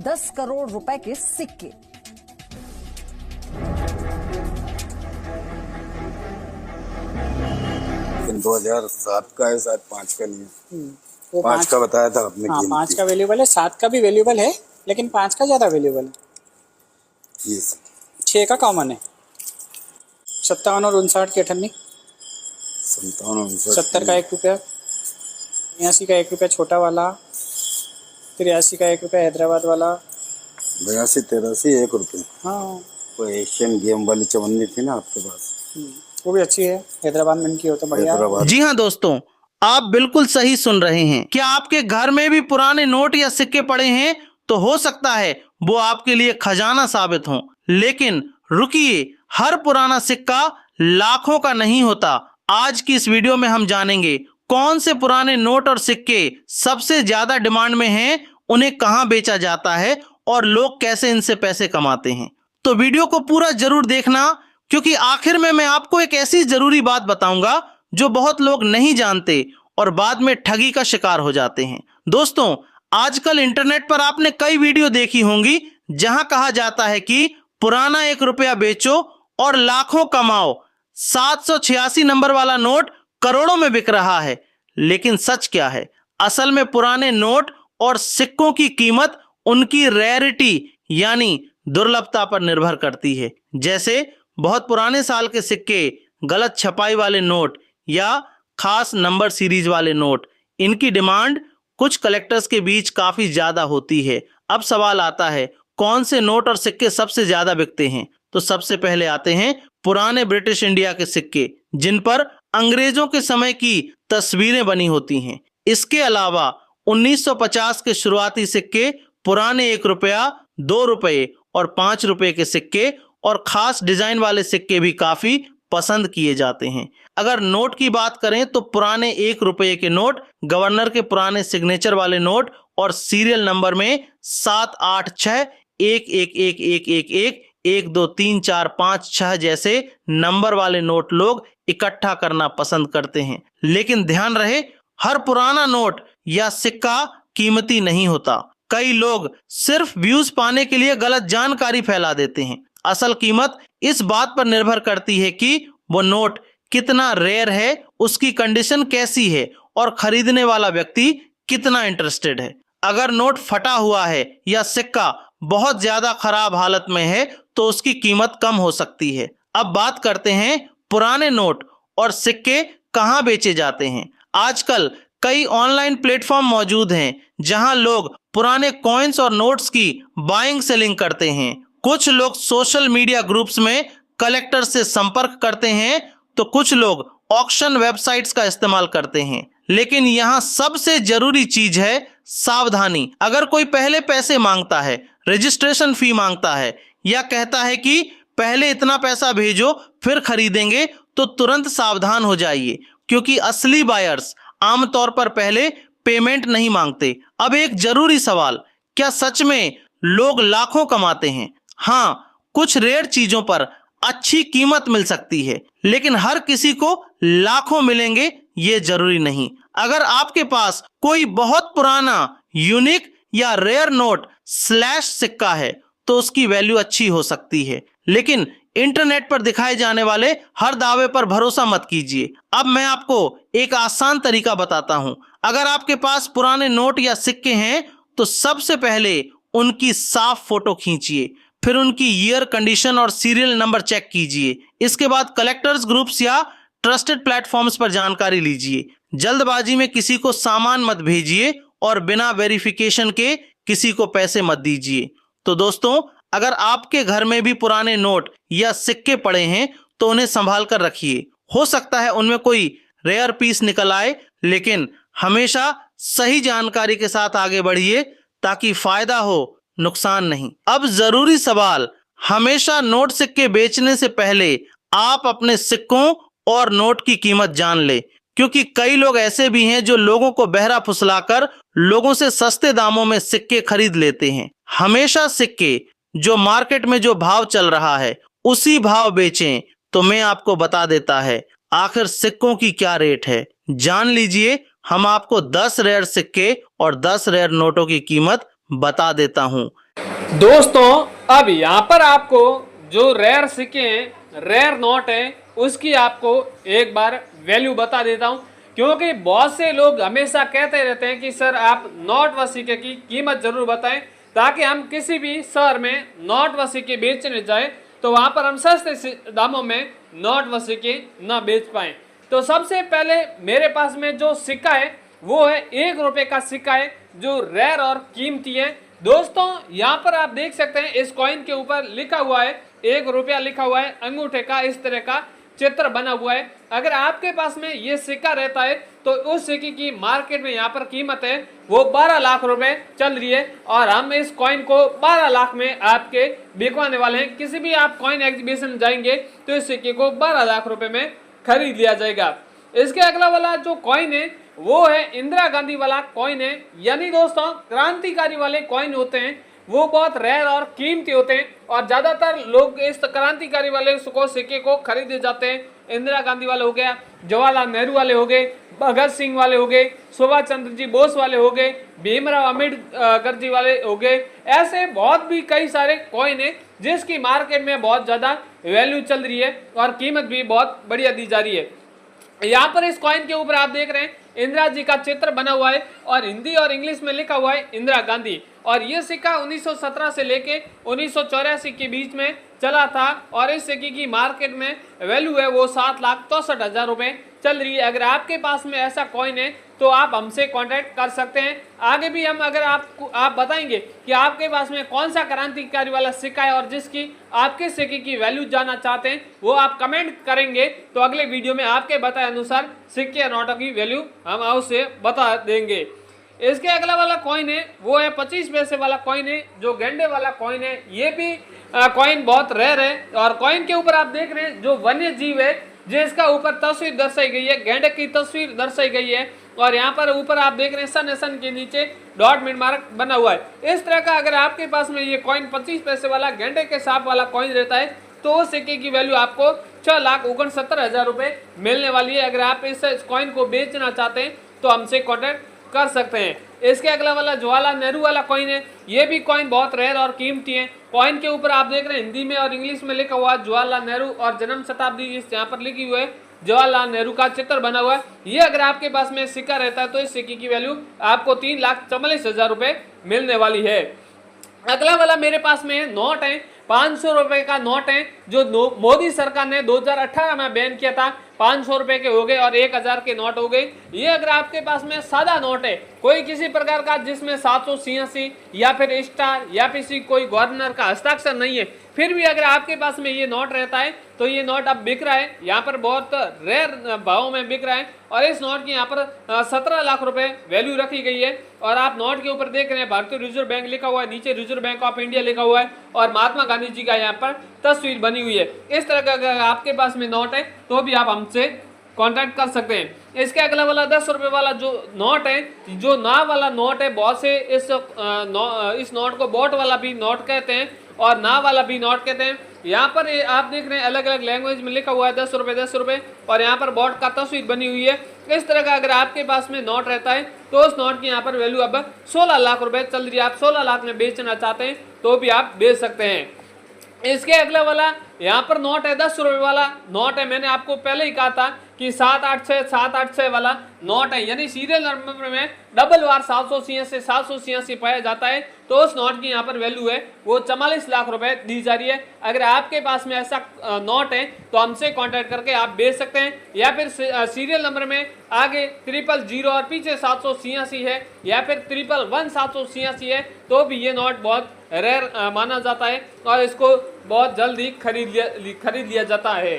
10 करोड़ रुपए के सिक्के। लेकिन 2007 का है, शायद 5 का नहीं। वो 5 का बताया था आपने। हाँ, 5 का वैल्यूएबल है, 7 का भी वैल्यूएबल है, लेकिन 5 का ज्यादा वैल्यूएबल है। 6 का कॉमन है। 57 और 59 की 58, 70 का 1 रुपया, 82 का 1 रुपया छोटा वाला, 83 का 1 रुपया हैदराबाद वाला, 82, 83, 1 रुपये। हाँ, वो एशियन गेम वाली चवन्नी थी ना आपके पास, वो भी अच्छी है, हैदराबाद में इनकी हो तो बढ़िया। जी हाँ दोस्तों, आप बिल्कुल सही सुन रहे हैं। क्या आपके घर में भी पुराने नोट या सिक्के पड़े हैं? तो हो सकता है वो आपके लिए खजाना साबित हो। लेकिन रुकिए, हर पुराना सिक्का लाखों का नहीं होता। आज की इस वीडियो में हम जानेंगे कौन से पुराने नोट और सिक्के सबसे ज्यादा डिमांड में हैं, उन्हें कहां बेचा जाता है और लोग कैसे इनसे पैसे कमाते हैं। तो वीडियो को पूरा जरूर देखना, क्योंकि आखिर में मैं आपको एक ऐसी जरूरी बात बताऊंगा जो बहुत लोग नहीं जानते और बाद में ठगी का शिकार हो जाते हैं। दोस्तों, आजकल इंटरनेट पर आपने कई वीडियो देखी होंगी जहां कहा जाता है कि पुराना 1 रुपया बेचो और लाखों कमाओ। 786 नंबर वाला नोट करोड़ों में बिक रहा है। लेकिन सच क्या है? असल में पुराने नोट और सिक्कों की कीमत उनकी रेयरिटी यानी दुर्लभता पर निर्भर करती है। जैसे बहुत पुराने साल के सिक्के, गलत छपाई वाले नोट या खास नंबर सीरीज वाले नोट, इनकी डिमांड कुछ कलेक्टर्स के बीच काफी ज्यादा होती है। अब सवाल आता है, कौन से नोट और सिक्के सबसे ज्यादा बिकते हैं? तो सबसे पहले आते हैं पुराने ब्रिटिश इंडिया के सिक्के, जिन पर अंग्रेजों के समय की तस्वीरें बनी होती हैं। इसके अलावा 1950 के शुरुआती सिक्के, पुराने 1 रुपया, 2 रुपये और 5 रुपये के सिक्के और खास डिजाइन वाले सिक्के भी काफी पसंद किए जाते हैं। अगर नोट की बात करें तो पुराने 1 रुपये के नोट, गवर्नर के पुराने सिग्नेचर वाले नोट और सीरियल नंबर में 7, 8, 6, 1, 1, 1, 1, 1, 1, 1, 2, 3, 4, 5, 6 जैसे नंबर वाले नोट लोग इकट्ठा करना पसंद करते हैं। लेकिन ध्यान रहे, हर पुराना नोट या सिक्का कीमती नहीं होता। कई लोग सिर्फ व्यूज पाने के लिए गलत जानकारी फैला देते हैं। असल कीमत इस बात पर निर्भर करती है कि वो नोट कितना रेयर है, उसकी कंडीशन कैसी है और खरीदने वाला व्यक्ति कितना इंटरेस्टेड है। अगर नोट फटा हुआ है या सिक्का बहुत ज्यादा खराब हालत में है तो उसकी कीमत कम हो सकती है। अब बात करते हैं पुराने नोट और सिक्के कहां बेचे जाते हैं। आजकल कई ऑनलाइन प्लेटफॉर्म मौजूद हैं जहां लोग पुराने कॉइन्स और नोट्स की बाइंग सेलिंग करते हैं। कुछ लोग सोशल मीडिया ग्रुप्स में कलेक्टर से संपर्क करते हैं तो कुछ लोग ऑक्शन वेबसाइट्स का इस्तेमाल करते हैं। लेकिन यहाँ सबसे जरूरी चीज है सावधानी। अगर कोई पहले पैसे मांगता है, रजिस्ट्रेशन फी मांगता है या कहता है कि पहले इतना पैसा भेजो फिर खरीदेंगे, तो तुरंत सावधान हो जाइए, क्योंकि असली बायर्स आमतौर पर पहले पेमेंट नहीं मांगते। अब एक जरूरी सवाल, क्या सच में लोग लाखों कमाते हैं? हाँ, कुछ रेयर चीजों पर अच्छी कीमत मिल सकती है, लेकिन हर किसी को लाखों मिलेंगे ये जरूरी नहीं। अगर आपके पास कोई बहुत पुराना, यूनिक या रेयर नोट स्लैश सिक्का है तो उसकी वैल्यू अच्छी हो सकती है। लेकिन इंटरनेट पर दिखाए जाने वाले हर दावे पर भरोसा मत कीजिए। अब मैं आपको एक आसान तरीका बताता हूं। अगर आपके पास पुराने नोट या सिक्के हैं तो सबसे पहले उनकी साफ फोटो खींचिए, फिर उनकी ईयर, कंडीशन और सीरियल नंबर चेक कीजिए। इसके बाद कलेक्टर्स ग्रुप्स या ट्रस्टेड प्लेटफॉर्म्स पर जानकारी लीजिए। जल्दबाजी में किसी को सामान मत भेजिए और बिना वेरिफिकेशन के किसी को पैसे मत दीजिए। तो दोस्तों, अगर आपके घर में भी पुराने नोट या सिक्के पड़े हैं तो उन्हें संभाल कर रखिए। हो सकता है उनमें कोई रेयर पीस निकल आए, लेकिन हमेशा सही जानकारी के साथ आगे बढ़िए ताकि फायदा हो, नुकसान नहीं। अब जरूरी सवाल, हमेशा नोट सिक्के बेचने से पहले आप अपने सिक्कों और नोट की कीमत जान ले, क्योंकि कई लोग ऐसे भी हैं जो लोगों को बहरा फुसलाकर लोगों से सस्ते दामों में सिक्के खरीद लेते हैं। हमेशा सिक्के जो मार्केट में जो भाव चल रहा है उसी भाव बेचें। तो मैं आपको बता देता है आखिर सिक्कों की क्या रेट है, जान लीजिए। हम आपको 10 रेयर सिक्के और 10 रेयर नोटों की कीमत बता देता हूं। दोस्तों अब यहाँ पर आपको जो रेयर सिक्के हैं, रेयर नोट है, उसकी आपको एक बार वैल्यू बता देता हूँ, क्योंकि बहुत से लोग हमेशा कहते रहते हैं कि सर आप नोट व सिक्के की कीमत जरूर बताएं, ताकि हम किसी भी शहर में नोट व सिक्के बेचने जाए तो वहाँ पर हम सस्ते दामों में नोट व सिक्के न बेच पाएं। तो सबसे पहले मेरे पास में जो सिक्का है वो है 1 रुपए का सिक्का है, जो रेयर और कीमती है। दोस्तों यहाँ पर आप देख सकते हैं इस कॉइन के ऊपर लिखा हुआ है 1 रुपया लिखा हुआ है, अंगूठे का इस तरह का चित्र बना हुआ है। अगर आपके पास में ये सिक्का रहता है तो उस सिक्के की मार्केट में यहाँ पर कीमत है वो 12 लाख रुपए चल रही है, और हम इस कॉइन को 12 लाख में आपके बिकवाने वाले हैं। किसी भी आप कॉइन एग्जीबिशन जाएंगे तो इस सिक्के को 12 लाख रुपए में खरीद लिया जाएगा। इसके अगला वाला जो कॉइन है वो है इंदिरा गांधी वाला कॉइन है, यानी दोस्तों क्रांतिकारी वाले कॉइन होते हैं वो बहुत रेयर और कीमती होते हैं, और ज्यादातर लोग इस क्रांतिकारी वाले सिक्के को खरीदे जाते हैं। इंदिरा गांधी वाले हो गया, जवाहरलाल नेहरू वाले हो गए, भगत सिंह वाले हो गए, सुभाष चंद्र जी बोस वाले हो गए, भीमराव अम्बेडकर जी वाले हो गए। ऐसे बहुत भी कई सारे कॉइन है जिसकी मार्केट में बहुत ज्यादा वैल्यू चल रही है और कीमत भी बहुत बढ़िया दी जा रही है। यहाँ पर इस कॉइन के ऊपर आप देख रहे हैं इंदिरा जी का चित्र बना हुआ है और हिंदी और इंग्लिश में लिखा हुआ है इंदिरा गांधी, और ये सिक्का 1917 से लेके 1984 के बीच में चला था, और इस सिक्के की मार्केट में वैल्यू है वो 7,64,000 रुपए चल रही है। अगर आपके पास में ऐसा कॉइन है तो आप हमसे कांटेक्ट कर सकते हैं। आगे भी हम अगर आप बताएंगे कि आपके पास में कौन सा क्रांतिकारी वाला सिक्का है और जिसकी आपके सिक्के की वैल्यू जानना चाहते हैं वो आप कमेंट करेंगे, तो अगले वीडियो में आपके बताए अनुसार सिक्के और नोटों की वैल्यू हम आपसे बता देंगे। इसके अगला वाला कॉइन है वो है 25 पैसे वाला कॉइन है, जो गेंडे वाला कॉइन है। ये भी कॉइन बहुत रेयर है, और कॉइन के ऊपर आप देख रहे हैं जो वन्य जीव है जिसका ऊपर तस्वीर दर्शाई गई है, गेंडे की तस्वीर दर्शाई गई है, और यहाँ पर ऊपर आप देख रहे हैं सन के नीचे डॉट मिड मार्क बना हुआ है। इस तरह का अगर आपके पास में ये कॉइन 25 पैसे वाला गेंडे के सांप वाला कॉइन रहता है तो उस सिक्के की वैल्यू आपको 6,69,000 रुपए मिलने वाली है। अगर आप इस कॉइन को बेचना चाहते हैं तो हमसे कॉन्टेक्ट कर सकते हैं। इसके अगला वाला जवाहरलाल नेहरू वाला कॉइन है, ये भी कॉइन बहुत रेयर और कीमती है। कॉइन के ऊपर आप देख रहे हैं हिंदी में और इंग्लिश में लिखा हुआ है जवाहरलाल नेहरू, और जन्म शताब्दी इस यहाँ पर लिखी हुई है, जवाहरलाल नेहरू का चित्र बना हुआ है। ये अगर आपके पास में सिक्का रहता है तो इस सिक्के की वैल्यू आपको 3,44,000 रुपए मिलने वाली है। अगला वाला मेरे पास में नोट है, 500 रुपए का नोट है, जो मोदी सरकार ने 2018 में बैन किया था। 500 रुपए के हो गए और 1,000 के नोट हो गए। ये अगर आपके पास में सादा नोट है, कोई किसी प्रकार का जिसमें 786 या फिर स्टार या फिर कोई गवर्नर का हस्ताक्षर नहीं है, फिर भी अगर आपके पास में ये नोट रहता है तो ये नोट अब बिक रहा है, यहाँ पर बहुत रेयर भाव में बिक रहा है, और इस नोट की यहाँ पर 17 लाख रुपए वैल्यू रखी गई है। और आप नोट के ऊपर देख रहे हैं भारतीय रिजर्व बैंक लिखा हुआ है, नीचे रिजर्व बैंक ऑफ इंडिया लिखा हुआ है, और महात्मा गांधी जी का यहाँ पर तस्वीर बनी हुई है। इस तरह का अगर आपके पास में नोट है तो भी आप हमसे कांटेक्ट कर सकते हैं। इसके अगला वाला 10 रुपए वाला जो नोट है, जो ना वाला नोट है, बहुत से इस नोट को बोट वाला भी नोट कहते हैं और ना वाला भी नोट कहते हैं। यहाँ पर आप देख रहे हैं अलग अलग लैंग्वेज में लिखा हुआ है 10 रुपए 10 रुपए, और यहाँ पर बोट का तस्वीर बनी हुई है। इस तरह का अगर आपके पास में नोट रहता है तो उस नोट की यहाँ पर वैल्यू अब 16 लाख रुपए चल रही है। आप 16 लाख में बेचना चाहते हैं तो भी आप बेच सकते हैं। इसके अगला वाला यहाँ पर नोट है 10 रुपए वाला नोट है। मैंने आपको पहले ही कहा था कि 786 वाला नोट है, यानी सीरियल नंबर में डबल वार 786 पाया जाता है, तो उस नोट की यहाँ पर वैल्यू है वो 44 लाख रुपए दी जा रही है। अगर आपके पास में ऐसा नोट है तो हमसे कांटेक्ट करके आप बेच सकते हैं, या फिर सीरियल नंबर में आगे 000 और पीछे 786 है, या फिर 111 786 है, तो भी ये नोट बहुत रेयर माना जाता है और इसको बहुत जल्दी खरीद लिया जाता है।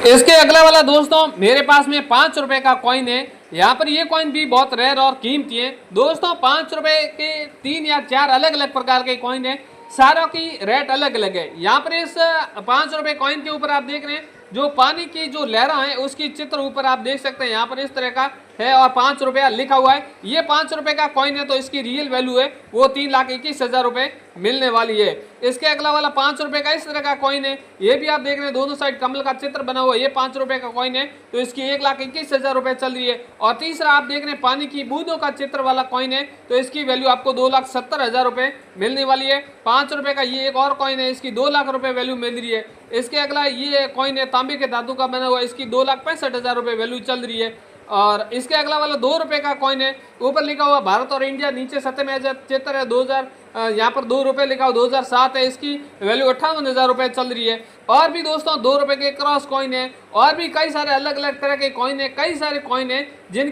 इसके अगला वाला दोस्तों मेरे पास में 5 रुपए का कॉइन है। यहाँ पर ये कॉइन भी बहुत रेयर और कीमती है। दोस्तों 5 रुपए के 3 या 4 अलग अलग प्रकार के कॉइन है, सारों की रेट अलग अलग है। यहाँ पर इस 5 रुपए कॉइन के ऊपर आप देख रहे हैं जो पानी की जो लहरा है उसकी चित्र ऊपर आप देख सकते हैं यहाँ पर इस तरह का है और 5 रुपया लिखा हुआ है। ये 5 रुपए का कॉइन है तो इसकी रियल वैल्यू है वो 3,21,000 रुपए मिलने वाली है। इसके अगला वाला 5 रुपए का इस तरह का कॉइन है, ये भी आप देख रहे हैं दोनों साइड कमल का चित्र बना हुआ है। ये 5 रुपए का कॉइन है तो इसकी 1,21,000 रुपए चल रही है। और तीसरा आप देख रहे हैं पानी की बूंदों का चित्र वाला कॉइन है तो इसकी वैल्यू आपको 2,70,000 रुपए मिलने वाली है। 5 रुपए का ये एक और कॉइन है, इसकी 2 लाख रुपए वैल्यू मिल रही है। इसके अगला ये कॉइन है तांबे के धातु का बना हुआ, इसकी 2,65,000 रुपए वैल्यू चल रही है। और इसके अगला वाला 2 रुपए का कॉइन है, ऊपर लिखा हुआ भारत और इंडिया, नीचे सत्य में चित्र है 2000, यहाँ पर 2 रुपए लिखा हुआ 2007 है, इसकी वैल्यू 58,000 रुपए चल रही है। और भी दोस्तों 2 रुपए के क्रॉस कॉइन है और भी कई सारे अलग अलग तरह के कॉइन है, कई सारे कॉइन है जिनके